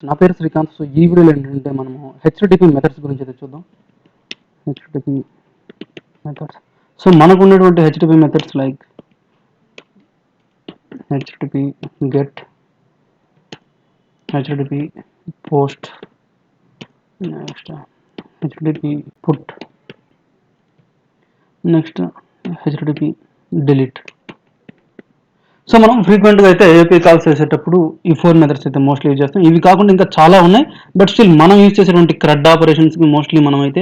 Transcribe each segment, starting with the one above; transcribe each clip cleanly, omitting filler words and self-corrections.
నా పేరు శ్రీకాంత్. సో ఈ వీడియోలో ఏంటంటే మనము హెచ్టిటిపి మెథడ్స్ గురించి అయితే చూద్దాం. HTTP methods. సో మనకు ఉన్నటువంటి HTTP methods like HTTP get, HTTP post, next HTTP put, next HTTP delete. So మనం ఫ్రీక్వెంట్గా అయితే ఏపీ కాల్స్ చేసేటప్పుడు ఈ 4 మెథడ్స్ అయితే మోస్ట్లీ యూజ్ చేస్తాం. ఇవి కాకుండా ఇంకా చాలా ఉన్నాయి, బట్ స్టిల్ మనం యూజ్ చేసేటువంటి క్రడ్ ఆపరేషన్స్కి మోస్ట్లీ మనం అయితే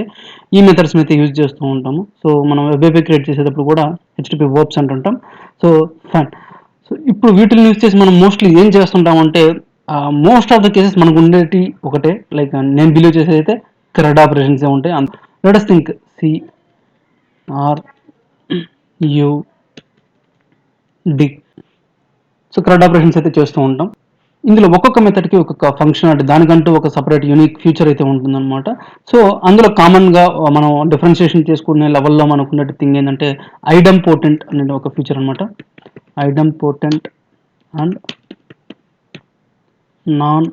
ఈ మెథడ్స్ని అయితే యూజ్ చేస్తూ ఉంటాము. సో మనం వెబ్ ఏపీ క్రియేట్ చేసేటప్పుడు కూడా హెచ్టిపి వర్బ్స్ అంటుంటాం. So fine. సో ఇప్పుడు వీటిని యూజ్ చేసి మనం మోస్ట్లీ ఏం చేస్తుంటామంటే మోస్ట్ ఆఫ్ ద కేసెస్ మనకు ఉండేటి ఒకటే, లైక్ నేను బిలీవ్ చేసేది అయితే క్రడ్ ఆపరేషన్సే ఉంటాయి. Let us think CRUD. So CRUD operations అయితే చేస్తూ ఉంటాం. ఇందులో ఒక్కొక్క మెథడ్కి ఒక్కొక్క ఫంక్షన్ అంటే దానికంటూ ఒక సపరేట్ యూనిక్ ఫీచర్ అయితే ఉంటుందన్నమాట. సో అందులో కామన్గా మనం డిఫరెన్షియేషన్ చేసుకునే లెవెల్లో మనకు ఉన్నట్టు థింగ్ ఏంటంటే ఐడెంపోటెంట్ అనేది ఒక ఫీచర్ అనమాట. ఐడెంపోటెంట్ అండ్ నాన్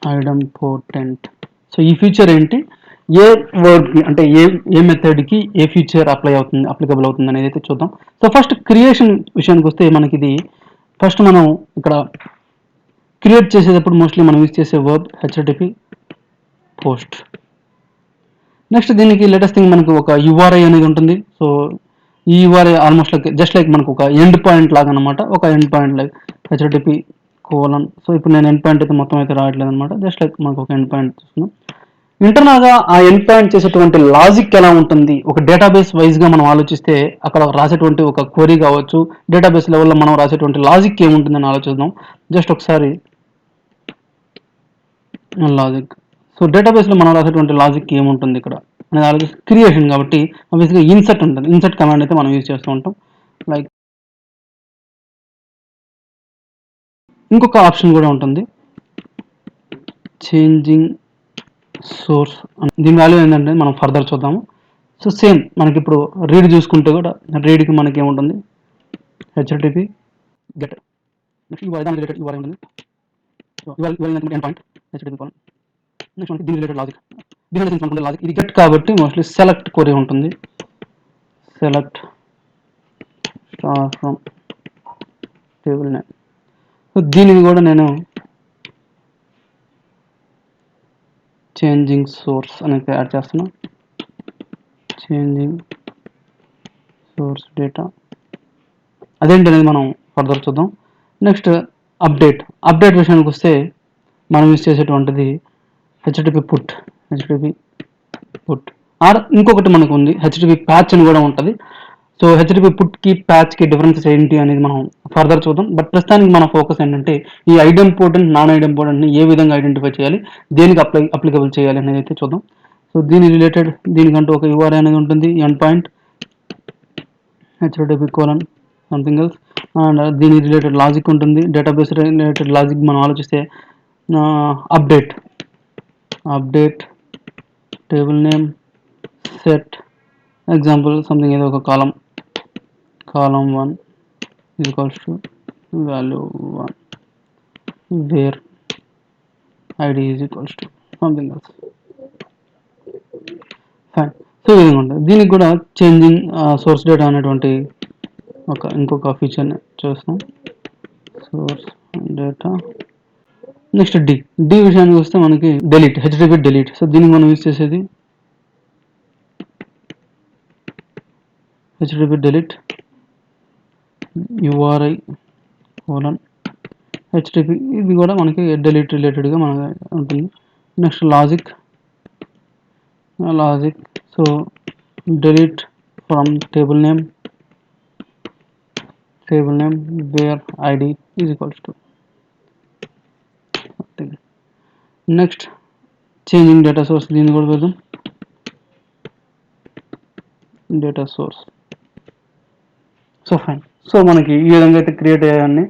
ఐడెంపోటెంట్. సో ఈ ఫీచర్ ఏంటి, ఏ వర్డ్కి అంటే ఏ మెథడ్కి ఏ ఫీచర్ అప్లికబుల్ అవుతుంది అనేది అయితే చూద్దాం. సో ఫస్ట్ క్రియేషన్ విషయానికి వస్తే మనకి ఇది ఫస్ట్ మనం ఇక్కడ క్రియేట్ చేసేటప్పుడు మోస్ట్లీ మనం యూజ్ చేసే వర్బ్ హెచ్టిటిపి పోస్ట్. నెక్స్ట్ దీనికి లేటెస్ట్ థింగ్ మనకు ఒక యుఆర్ఐ అనేది ఉంటుంది. సో ఈ Uri almost like just like మనకు ఒక ఎండ్ పాయింట్ లాగా అనమాట. ఒక end point like HTTP colon. So ఇప్పుడు నేను ఎండ్ పాయింట్ అయితే మొత్తం అయితే రావట్లేదు అనమాట, జస్ట్ లైక్ మనకు ఒక ఎండ్ పాయింట్ చూస్తున్నాం. ఇంటర్నల్గా ఆ ఎండ్ పాయింట్ చేసేటువంటి లాజిక్ ఎలా ఉంటుంది, ఒక డేటాబేస్ వైజ్గా మనం ఆలోచిస్తే అక్కడ రాసేటువంటి ఒక క్వరీ కావచ్చు, డేటాబేస్ లెవెల్లో మనం రాసేటువంటి లాజిక్ ఏముంటుందని ఆలోచిద్దాం. జస్ట్ ఒకసారి లాజిక్. సో డేటాబేస్లో మనం రాసేటువంటి లాజిక్ ఏముంటుంది ఇక్కడ అనేది ఆలోచిస్తే క్రియేషన్ కాబట్టి ఆబ్వియస్గా ఇన్సర్ట్ ఉంటుంది. ఇన్సర్ట్ కమాండ్ అయితే మనం యూజ్ చేస్తూ ఉంటాం. లైక్ ఇంకొక ఆప్షన్ కూడా ఉంటుంది, చేంజింగ్ సోర్స్. దీని వాల్యూ ఏంటంటే మనం ఫర్దర్ చూద్దాము. సో సేమ్ మనకి ఇప్పుడు రీడ్ చూసుకుంటే కూడా రీడ్కి మనకి ఏముంటుంది, హెచ్టిటిపి గెట్. నెక్స్ట్ ఇవాళ దాని రిలేటెడ్ ఇవాళ ఉంటుంది. సో ఇవాళ end point HTTP colon. Next మనకి దీని రిలేటెడ్ లాజిక్, దీని రిలేటెడ్ మనకు లాజిక్ ఇది గెట్ కాబట్టి మోస్ట్లీ సెలెక్ట్ క్వరీ ఉంటుంది. Select star from table name. So దీనికి కూడా నేను చేంజింగ్ సోర్స్ అనేది యాడ్ చేస్తున్నా. చేంజింగ్ సోర్స్ డేటా అదేంటనేది మనం ఫర్దర్ చూద్దాం. నెక్స్ట్ అప్డేట్ విషయానికి వస్తే మనం యూజ్ చేసేటువంటిది హెచ్టిటిపి పుట్. ఆర్ ఇంకొకటి మనకు ఉంది హెచ్టిటిపి ప్యాచ్ అని కూడా ఉంటుంది. సో హెచ్టిటిపి పుట్కి ప్యాచ్కి డిఫరెన్సెస్ ఏంటి అనేది మనం ఫర్దర్ చూద్దాం. బట్ ప్రస్తుతానికి మన ఫోకస్ ఏంటంటే ఈ ఐడెంపోటెంట్ నాన్ ఐడెంపోటెంట్ని ఏ విధంగా ఐడెంటిఫై చేయాలి, దేనికి అప్లికబుల్ చేయాలి అనేది అయితే చూద్దాం. సో దీని రిలేటెడ్ దీనికంటూ ఒక యూఆర్ఐ అనేది ఉంటుంది, end point HTTP colon something else. And దీని రిలేటెడ్ లాజిక్ ఉంటుంది, డేటాబేస్ రిలేటెడ్ లాజిక్ మనం ఆలోచిస్తే update table name set example something ఏదో ఒక కాలం 1 is equals to value 1 where id is equals to something else. Fine. So ఈ విధంగా ఉంటుంది. దీనికి కూడా చేంజింగ్ సోర్స్ డేటా అనేటువంటి ఇంకొక ఫీచర్ని చూస్తాం. Source data. నెక్స్ట్ డి విషయానికి వస్తే మనకి డెలీట్, హెచ్టిటిపి డెలీట్. సో దీనికి మనం యూజ్ చేసేది HTTP delete URI colon HTTP. ఇది కూడా మనకి డెలీట్ రిలేటెడ్గా మనకి ఉంటుంది. Next logic. So delete from table name wear id is equals to. Next changing data source. దీన్ని కూడా పెడదాం data source. So fine. So మనకి ఈ విధంగా అయితే క్రియేట్ అయ్యాయని.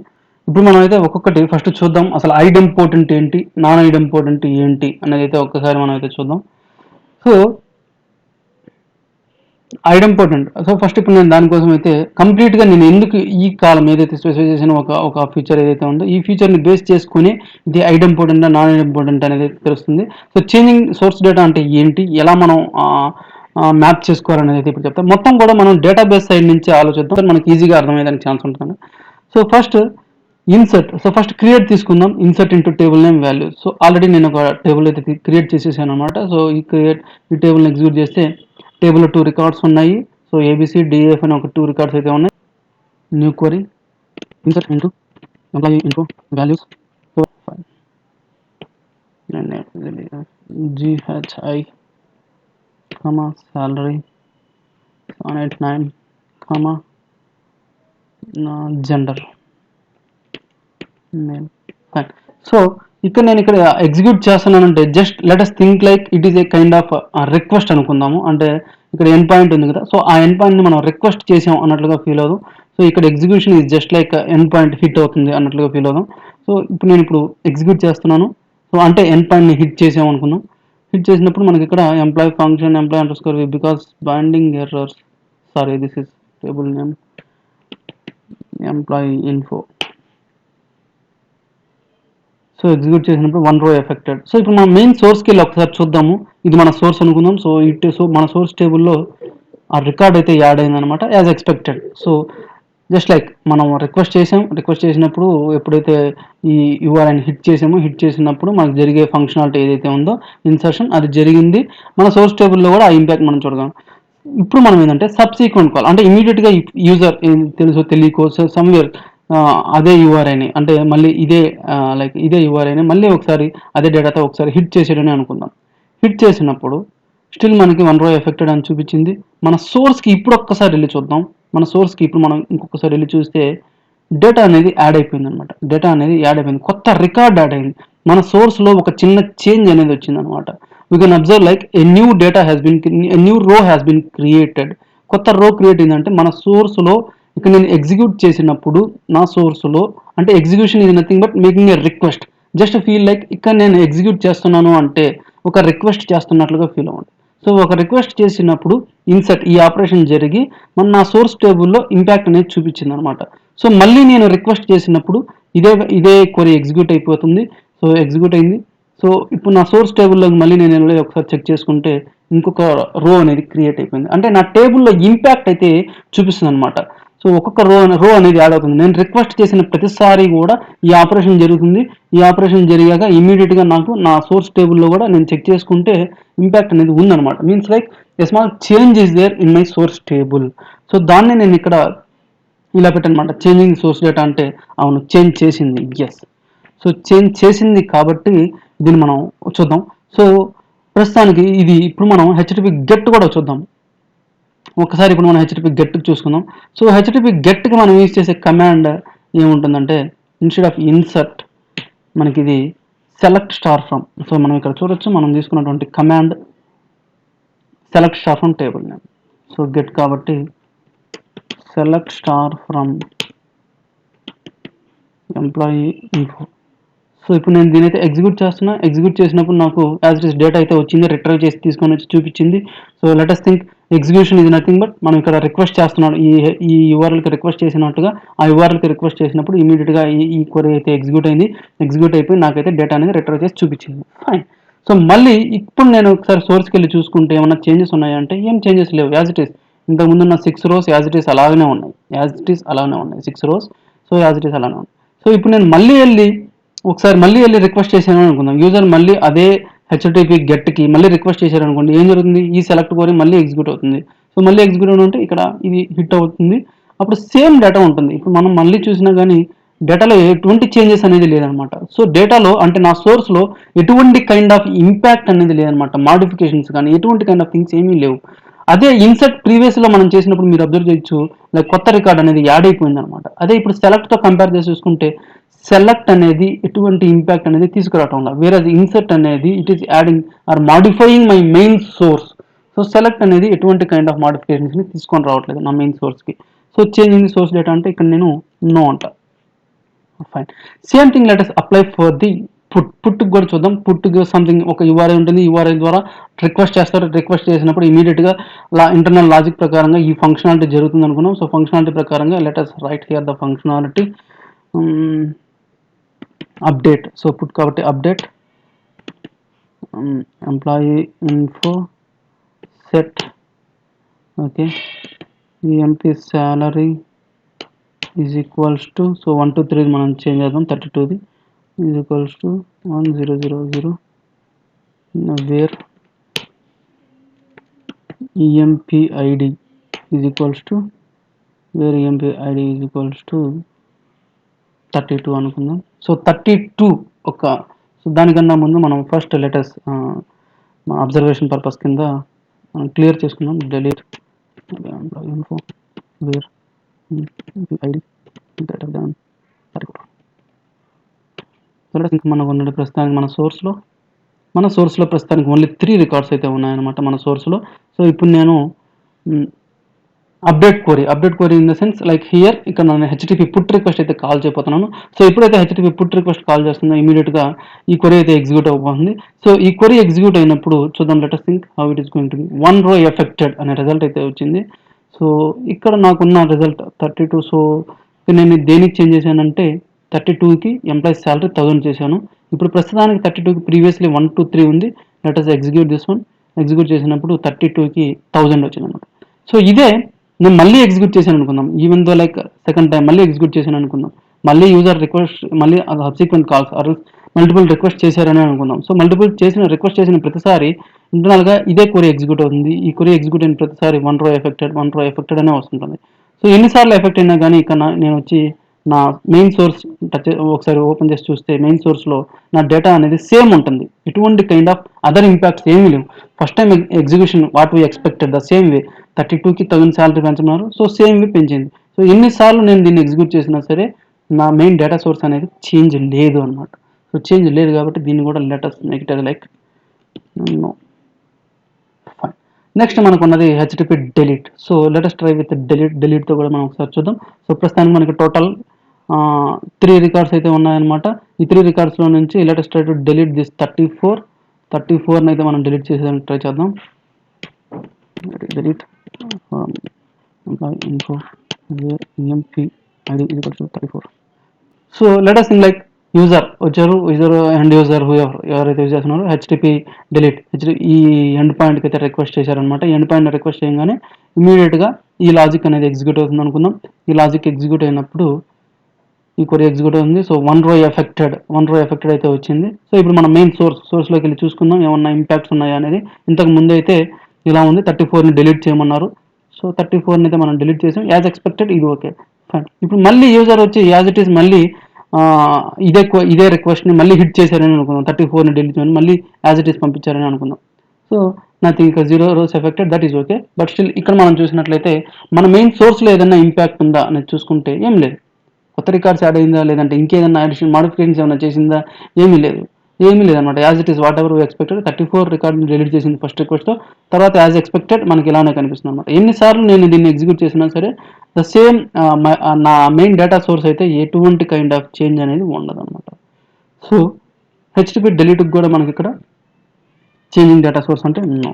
ఇప్పుడు మనం అయితే ఒక్కొక్కటి ఫస్ట్ చూద్దాం, అసలు ఐడెంపోటెంట్ ఏంటి, నాన్ ఐడెంపోటెంట్ ఏంటి అనేది అయితే ఒక్కసారి మనం అయితే చూద్దాం. సో ఐడెంపోర్టెంట్. సో ఫస్ట్ ఇప్పుడు నేను దానికోసం అయితే కంప్లీట్‌గా నేను ఎందుకు ఈ కాలమ్ ఏదైతే స్పెసిఫై చేశానో ఒక ఫీచర్ ఏదైతే ఉందో ఈ ఫీచర్‌ని బేస్ చేసుకొని ఇది ఐడెంపోర్టెంటా, నాన్ ఐడెంపోర్టెంట్ అనేది తెలుస్తుంది. సో చేంజింగ్ సోర్స్ డేటా అంటే ఏంటి? ఎలా మనం మ్యాప్ చేసుకోవాలనేది అయితే ఇప్పుడు చెప్తాను. మొత్తం కూడా మనం డేటాబేస్ సైడ్ నుంచి ఆలోచిద్దాం. మనకి ఈజీగా అర్థమయ్యేదానికి ఛాన్స్ ఉంటుంది. So first insert. So first create తీసుకుందాం. Insert into table name values. So already నేను ఒక టేబుల్ అయితే క్రియేట్ చేసేసాను అనమాట. సో ఈ టేబుల్ని ఎగ్జిక్యూట్ చేస్తే టేబుల్లో 2 రికార్డ్స్ ఉన్నాయి. సో ఏబిసి డిఎఫ్ అని ఒక 2 రికార్డ్స్ అయితే ఉన్నాయి. New query insert into employee info values. So GHI comma salary 789 comma gender male. Fine. So ఇక్కడ ఎగ్జిక్యూట్ చేస్తున్నానంటే just let us think like it is a kind of request అనుకుందాము. అంటే ఇక్కడ end point ఉంది కదా, so ఆ end పాయింట్ని మనం రిక్వెస్ట్ చేసాం అన్నట్లుగా ఫీల్ అవుదాం. సో ఇక్కడ execution is just like end point hit అవుతుంది అన్నట్లుగా ఫీల్ అవుదాం. సో నేను ఎగ్జిక్యూట్ చేస్తున్నాను. సో అంటే ఎండ్ పాయింట్ని హిట్ చేసాం అనుకుందాం. హిట్ చేసినప్పుడు మనకి ఇక్కడ employee function employee under score because binding errors, sorry this is table name employee info. So execute చేసినప్పుడు 1 రో ఎఫెక్టెడ్. సో ఇప్పుడు మనం మెయిన్ సోర్స్కి వెళ్ళి ఒకసారి చూద్దాము. ఇది మన సోర్స్ అనుకుందాం. సో మన సోర్స్ టేబుల్లో ఆ రికార్డ్ అయితే యాడ్ అయిందనమాట as expected. So just like మనం రిక్వెస్ట్ చేసినప్పుడు ఎప్పుడైతే ఈ యూఆర్ఐని హిట్ చేసినప్పుడు మనకు జరిగే ఫంక్షనాలిటీ ఏదైతే ఉందో ఇన్సర్షన్ అది జరిగింది. మన సోర్స్ టేబుల్లో కూడా ఆ ఇంపాక్ట్ మనం చూడగలం. ఇప్పుడు మనం ఏంటంటే సబ్సీక్వెంట్ కాల్ అంటే ఇమీడియట్గా యూజర్ తెలుసో తెలియకో సమ్వేర్ అదే యూఆర్ఐని అంటే మళ్ళీ ఇదే యూఆర్ఐని మళ్ళీ ఒకసారి అదే డేటాతో ఒకసారి హిట్ చేసేయడని అనుకుందాం. హిట్ చేసినప్పుడు స్టిల్ మనకి 1 రో ఎఫెక్టెడ్ అని చూపించింది. మన సోర్స్కి ఇప్పుడు ఒక్కసారి వెళ్ళి చూద్దాం. మన సోర్స్కి ఇప్పుడు మనం ఇంకొకసారి వెళ్ళి చూస్తే డేటా అనేది యాడ్ అయిపోయింది అనమాట. డేటా అనేది యాడ్ అయిపోయింది, కొత్త రికార్డ్ యాడ్ అయింది. మన సోర్స్లో ఒక చిన్న చేంజ్ అనేది వచ్చింది అనమాట. We can observe like a new రో హ్యాస్ బిన్ క్రియేటెడ్. కొత్త రో క్రియేట్ అయిందంటే మన సోర్స్లో ఇక్కడ నేను ఎగ్జిక్యూట్ చేసినప్పుడు నా సోర్స్లో అంటే ఎగ్జిక్యూషన్ ఇది nothing but making a request. Just feel like ఇక్కడ నేను ఎగ్జిక్యూట్ చేస్తున్నాను అంటే ఒక రిక్వెస్ట్ చేస్తున్నట్లుగా ఫీల్ అవ్వండి. సో ఒక రిక్వెస్ట్ చేసినప్పుడు ఇన్సర్ట్ ఈ ఆపరేషన్ జరిగి నా సోర్స్ టేబుల్లో ఇంపాక్ట్ అనేది చూపించింది అనమాట. సో మళ్ళీ నేను రిక్వెస్ట్ చేసినప్పుడు ఇదే క్వరీ ఎగ్జిక్యూట్ అయిపోతుంది. సో ఎగ్జిక్యూట్ అయింది. సో ఇప్పుడు నా సోర్స్ టేబుల్లోకి మళ్ళీ నేను వెళ్ళి ఒకసారి చెక్ చేసుకుంటే ఇంకొక రో అనేది క్రియేట్ అయిపోయింది. అంటే నా టేబుల్లో ఇంపాక్ట్ అయితే చూపిస్తుంది అనమాట. సో ఒక్కొక్క రో అనేది యాడ్ అవుతుంది. నేను రిక్వెస్ట్ చేసిన ప్రతిసారి కూడా ఈ ఆపరేషన్ జరుగుతుంది. ఈ ఆపరేషన్ జరిగాక ఇమీడియట్గా నాకు నా సోర్స్ టేబుల్లో కూడా నేను చెక్ చేసుకుంటే ఇంపాక్ట్ అనేది ఉందన్నమాట. Means like a small change is there in my source table. So దాన్ని నేను ఇక్కడ ఇలా పెట్టనమాట. చేంజింగ్ సోర్స్ డేటా అంటే అవును చేంజ్ చేసింది, ఎస్. సో చేంజ్ చేసింది కాబట్టి దీన్ని మనం చూద్దాం. సో ప్రస్తుతానికి ఇది ఇప్పుడు మనం హెచ్టిటిపి గెట్ కూడా చూద్దాం. ఒకసారి ఇప్పుడు మనం హెచ్టిటిపి గెట్ చూసుకుందాం. సో హెచ్టిటిపి గెట్కి మనం యూజ్ చేసే కమాండ్ ఏముంటుందంటే ఇన్స్టెడ్ ఆఫ్ ఇన్సర్ట్ మనకి ఇది సెలెక్ట్ స్టార్ ఫ్రమ్. సో మనం ఇక్కడ చూడొచ్చు మనం తీసుకున్నటువంటి command select star from table name. So get కాబట్టి select star from employee info. So ఇప్పుడు నేను దీని అయితే ఎగ్జిక్యూట్ చేసినప్పుడు నాకు యాజ్ ఇట్ ఇస్ డేటా అయితే వచ్చింది, రిట్రైవ్ చేసి తీసుకొని వచ్చి చూపించింది. So let us think execution ఇది నథింగ్ బట్ మనం ఇక్కడ రిక్వెస్ట్ చేస్తున్నాడు ఈ యూఆర్ఎల్కి రిక్వెస్ట్ చేసినట్టుగా ఆ యూఆర్ఎల్కి రిక్వెస్ట్ చేసినప్పుడు ఇమీడియట్గా ఈ క్వరీ అయితే ఎగ్జిక్యూట్ అయిపోయి నాకైతే డేటా అనేది రిట్రైవ్ చేసి చూపించింది. ఫైన్. సో మళ్ళీ ఇప్పుడు నేను ఒకసారి సోర్స్కి వెళ్ళి చూసుకుంటే ఏమన్నా చేంజెస్ ఉన్నాయంటే ఏం చేంజెస్ లేవు. యాజ్ ఇట్ ఈస్ ఇంతకుముందు ఉన్న 6 రోస్ యాజ్ ఇట్ ఈస్ అలాగనే ఉన్నాయి. 6 rows. So as it is అలానే ఉన్నాయి. సో ఇప్పుడు నేను మళ్ళీ వెళ్ళి రిక్వెస్ట్ చేశాను అనుకుందాం. యూజర్ మళ్ళీ అదే హెచ్టిటిపి గెట్కి మళ్ళీ రిక్వెస్ట్ చేశారు అనుకోండి, ఏం జరుగుతుంది? ఈ సెలెక్ట్ క్వరీ మళ్ళీ ఎగ్జిక్యూట్ అవుతుంది. సో మళ్ళీ ఎగ్జిక్యూట్ ఉంటే ఇక్కడ ఇది హిట్ అవుతుంది. అప్పుడు సేమ్ డేటా ఉంటుంది. ఇప్పుడు మనం మళ్ళీ చూసినా కానీ డేటాలో ఎటువంటి చేంజెస్ అనేది లేదనమాట. సో డేటాలో అంటే నా సోర్స్లో ఎటువంటి కైండ్ ఆఫ్ ఇంపాక్ట్ అనేది లేదనమాట. మాడిఫికేషన్స్ కానీ ఎటువంటి కైండ్ ఆఫ్ థింగ్స్ ఏమీ లేవు. అదే ఇన్సర్ట్ ప్రీవియస్లో మనం చేసినప్పుడు మీరు అబ్జర్వ్ చేయొచ్చు లైక్ కొత్త రికార్డ్ అనేది యాడ్ అయిపోయింది అనమాట. అదే ఇప్పుడు సెలెక్ట్తో కంపేర్ చేసి చూసుకుంటే సెలెక్ట్ అనేది ఎటువంటి ఇంపాక్ట్ అనేది తీసుకురావటం లేదు. వేరే ఇన్సర్ట్ అనేది it is adding or modifying my main source. So select అనేది ఎటువంటి కైండ్ ఆఫ్ మాడిఫికేషన్స్ని తీసుకొని రావట్లేదు నా మెయిన్ సోర్స్కి. So changing the source data అంటే ఇక్కడ నేను నో అంట. Fine. Same thing let us apply for the పుట్టుకు కూడా చూద్దాం. పుట్టుకు సంథింగ్ ఒక యూఆర్ఐ ఉంటుంది. యూఆర్ఐ ద్వారా రిక్వెస్ట్ చేస్తారు. రిక్వెస్ట్ చేసినప్పుడు ఇమీడియట్గా ఇంటర్నల్ లాజిక్ ప్రకారంగా ఈ ఫంక్షనాలిటీ జరుగుతుంది అనుకున్నాం. సో ఫంక్షనాలిటీ ప్రకారంగా let us write here the functionality update. So put కాబట్టి update employee info set okay EMP salary is equals to so 1 2 3 మనం చేంజ్ చేద్దాం 32ది is equals to 1000 where EMP ID is equals to where EMP ID is equals to 32 అనుకుందాం. So 32 ఒక so దానికన్నా ముందు మనం first letters observation purpose కింద మనం క్లియర్ చేసుకుందాం. Delete info wear ID greater than 34. ఇంకా మనకు ఉన్నది ప్రస్తుతానికి మన సోర్స్లో ప్రస్తుతానికి ఓన్లీ 3 రికార్డ్స్ అయితే ఉన్నాయన్నమాట మన సోర్స్లో. సో ఇప్పుడు నేను update query in the sense like here ఇక్కడ నేను హెచ్టిపి పుట్ రిక్వెస్ట్ అయితే కాల్ చేయబోతున్నాను. సో ఎప్పుడైతే హెచ్టిపి పుట్ రిక్వెస్ట్ కాల్ చేస్తుందో ఇమీడియట్గా ఈ క్వరీ అయితే ఎగ్జిక్యూట్ అవ్వబోతుంది. సో ఈ క్వరీ ఎగ్జిక్యూట్ అయినప్పుడు చూద్దాం. Let us think how it is going to be 1 row affected అనే రిజల్ట్ అయితే వచ్చింది. సో ఇక్కడ నాకున్న రిజల్ట్ 32. సో నేను దేనికి చేంజ్ చేశానంటే 32కి ఎంప్లాయీస్ శాలరీ 1000 చేశాను. ఇప్పుడు ప్రస్తుతానికి 32కి ప్రీవియస్లీ 1 2 3 ఉంది. Let us execute this one. Execute చేసినప్పుడు 32కి 1000 వచ్చింది అనమాట. సో ఇదే నేను మళ్ళీ ఎగ్జిక్యూట్ చేశాను అనుకుందాం. Even though like second time మళ్ళీ ఎగ్జిక్యూట్ చేశాను అనుకుందాం. మళ్ళీ యూజర్ రిక్వెస్ట్ మళ్ళీ subsequent calls or multiple request చేశారని అనుకుందాం. సో మల్టిపుల్ రిక్వెస్ట్ చేసిన ప్రతిసారి ఇంటర్నల్గా ఇదే క్వరీ ఎగ్జిక్యూట్ అవుతుంది. ఈ క్వరీ ఎగ్జిక్యూట్ అయిన ప్రతిసారి 1 row ఎఫెక్టెడ్ అనే వస్తుంటుంది. సో ఎన్నిసార్లు ఎఫెక్ట్ అయినా కానీ ఇక్కడ నేను వచ్చి నా మెయిన్ సోర్స్ ఒకసారి ఓపెన్ చేసి చూస్తే మెయిన్ సోర్స్లో నా డేటా అనేది సేమ్ ఉంటుంది. ఎటువంటి కైండ్ ఆఫ్ అదర్ ఇంపాక్ట్స్ ఏమీ లేవు. First time execution what we expected the same way 32కి 1000 శాలరీ పెంచున్నారు. సో సేమ్ వే పెంచింది. సో ఎన్నిసార్లు నేను దీన్ని ఎగ్జిక్యూట్ చేసినా సరే నా మెయిన్ డేటా సోర్స్ అనేది చేంజ్ లేదు అనమాట. సో చేంజ్ లేదు కాబట్టి దీన్ని కూడా let us make it like no. Fine. Next మనకు ఉన్నది HTTP delete. So let us try with డెలీట్తో కూడా మనం ఒకసారి చూద్దాం. సో ప్రస్తుతానికి మనకి టోటల్ 3 రికార్డ్స్ అయితే ఉన్నాయన్నమాట. ఈ 3 రికార్డ్స్లో నుంచి let us try to delete this 34 అయితే మనం డెలీట్ చేసేదానికి ట్రై చేద్దాం. Delete info where emp id is equal to 34. So let us think like user end user ఎవరైతే యూజ్ చేస్తున్నారో హెచ్టిపి డెలీట్ ఈ ఎండ్ పాయింట్కి అయితే రిక్వెస్ట్ చేశారనమాట. ఈ ఎండ్ పాయింట్ రిక్వెస్ట్ చేయగానే ఇమీడియట్గా ఈ లాజిక్ అనేది ఎగ్జిక్యూట్ అవుతుంది అనుకుందాం. ఈ లాజిక్ ఎగ్జిక్యూట్ అయినప్పుడు ఈ క్వరీ ఎగ్జిక్యూట్ అవుతుంది. సో 1 row ఎఫెక్టెడ్ అయితే వచ్చింది. సో ఇప్పుడు మనం మెయిన్ సోర్స్లోకి వెళ్ళి చూసుకుందాం ఏమన్నా ఇంపాక్ట్స్ ఉన్నాయా అనేది. ఇంతకు ముందు అయితే ఇలా ఉంది 34ని డిలీట్ చేయమన్నారు. సో 34ని అయితే మనం డిలీట్ చేసాం. యాజ్ ఎక్స్పెక్టెడ్ ఇది ఓకే ఫైన్. ఇప్పుడు మళ్ళీ యూజర్ వచ్చి యాజ్ ఇట్ ఈస్ మళ్ళీ ఇదే రిక్వెస్ట్ని మళ్ళీ హిట్ చేశారని అనుకుందాం. 34ని డిలీట్ చేయమని మళ్ళీ యాజ్ ఇట్ ఈస్ పంపించారని అనుకుందాం. సో నథింగ్ ఇక 0 rows affected that is okay. But still ఇక్కడ మనం చూసినట్లయితే మన మెయిన్ సోర్స్లో ఏదైనా ఇంపాక్ట్ ఉందా అనేది చూసుకుంటే ఏం లేదు. కొత్త రికార్డ్స్ యాడ్ అయిందా లేదంటే ఇంకేదైనా అడిషన్ మాడిఫికేషన్స్ ఏమైనా చేసిందా ఏమీ లేదన్నమాట. As it is whatever expected 34 రికార్డ్ని డిలీట్ చేసింది ఫస్ట్ రిక్వెస్ట్తో. తర్వాత యాజ్ ఎక్స్పెక్టెడ్ మనకి ఇలానే కనిపిస్తుంది అనమాట. ఎన్నిసార్లు నేను దీన్ని ఎగ్జిక్యూట్ చేసినా సరే ద సేమ్ నా మెయిన్ డేటా సోర్స్ అయితే ఎటువంటి కైండ్ ఆఫ్ చేంజ్ అనేది ఉండదు అనమాట. సో హెచ్టిపి డెలీట్కి కూడా మనకి ఇక్కడ చేంజింగ్ డేటా సోర్స్ అంటే no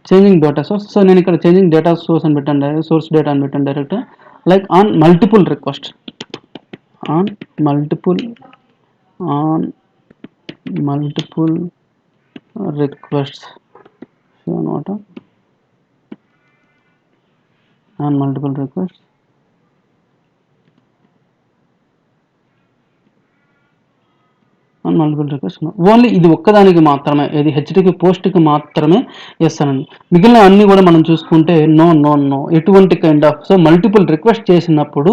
changing data source. So నేను ఇక్కడ చేంజింగ్ డేటా సోర్స్ అని పెట్టాను, సోర్స్ డేటా అని పెట్టాను direct like on multiple request on multiple requests. So not on multiple requests only ఇది ఒక్కదానికి మాత్రమే, ఇది హెచ్టిపి పోస్ట్కి మాత్రమే ఎస్ అనండి. మిగిలిన అన్ని కూడా మనం చూసుకుంటే నో ఎటువంటి kind of. So multiple request చేసినప్పుడు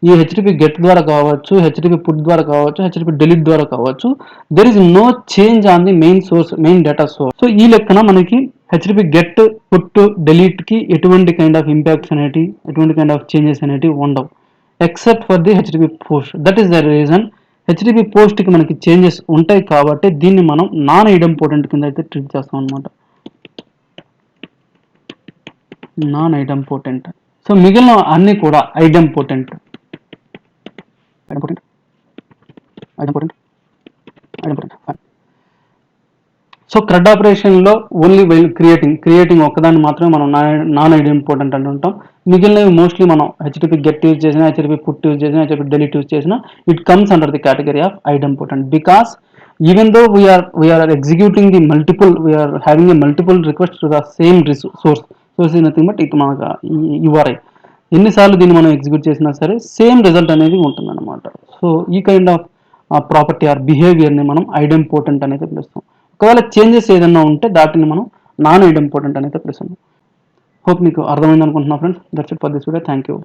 ఈ హెచ్టిపి గెట్ ద్వారా కావచ్చు, హెచ్టిపి పుట్ ద్వారా కావచ్చు, హెచ్టిపి డిలీట్ ద్వారా కావచ్చు, there is no change on the main data source. So ఈ లెక్కన మనకి హెచ్టిపి గెట్ పుట్ డిలీట్కి ఎటువంటి కైండ్ ఆఫ్ ఇంపాక్ట్స్ అనేటివి, ఎటువంటి కైండ్ ఆఫ్ చేంజెస్ అనేటివి ఉండవు except for the HTTP post. That is the reason HTTP పోస్ట్కి మనకి చేంజెస్ ఉంటాయి కాబట్టి దీన్ని మనం నాన్ ఐడెంపోటెంట్ కింద అయితే ట్రీట్ చేస్తాం అనమాట. నాన్ ఐడెంపోటెంట్. సో మిగిలిన అన్ని కూడా ఐడెంపోటెంట్ సో CRUD ఆపరేషన్లో ఓన్లీ వైల్ క్రియేటింగ్ ఒక్కదాన్ని మాత్రమే మనం నాన్ ఐడి ఇంపార్టెంట్ అని ఉంటాం. మిగిలినవి మోస్ట్లీ మనం హెచ్టిపి గెట్ యూజ్ చేసినా, హెచ్టిపి పుట్ యూజ్ చేసినా, హెచ్టిపి డెలీట్ యూజ్ చేసినా it comes under the category of ID important, because even though we are executing the multiple, we are having a multiple request to the same source is nothing but it మనకు URI ఎన్నిసార్లు దీన్ని మనం execute చేసినా సరే same result అనేది ఉంటుంది అనమాట. So ఈ కైండ్ ఆఫ్ ప్రాపర్టీ ఆర్ బిహేవియర్ని మనం ఐడెంపోటెంట్ అనేది పిలుస్తాం. ఒకవేళ చేంజెస్ ఏదైనా ఉంటే దాటిని మనం నాన్ ఐడెంపోటెంట్ అనేది పిలుస్తాం. హోప్ మీకు అర్థమైంది అనుకుంటున్నా friends. That's it for this video. Thank you.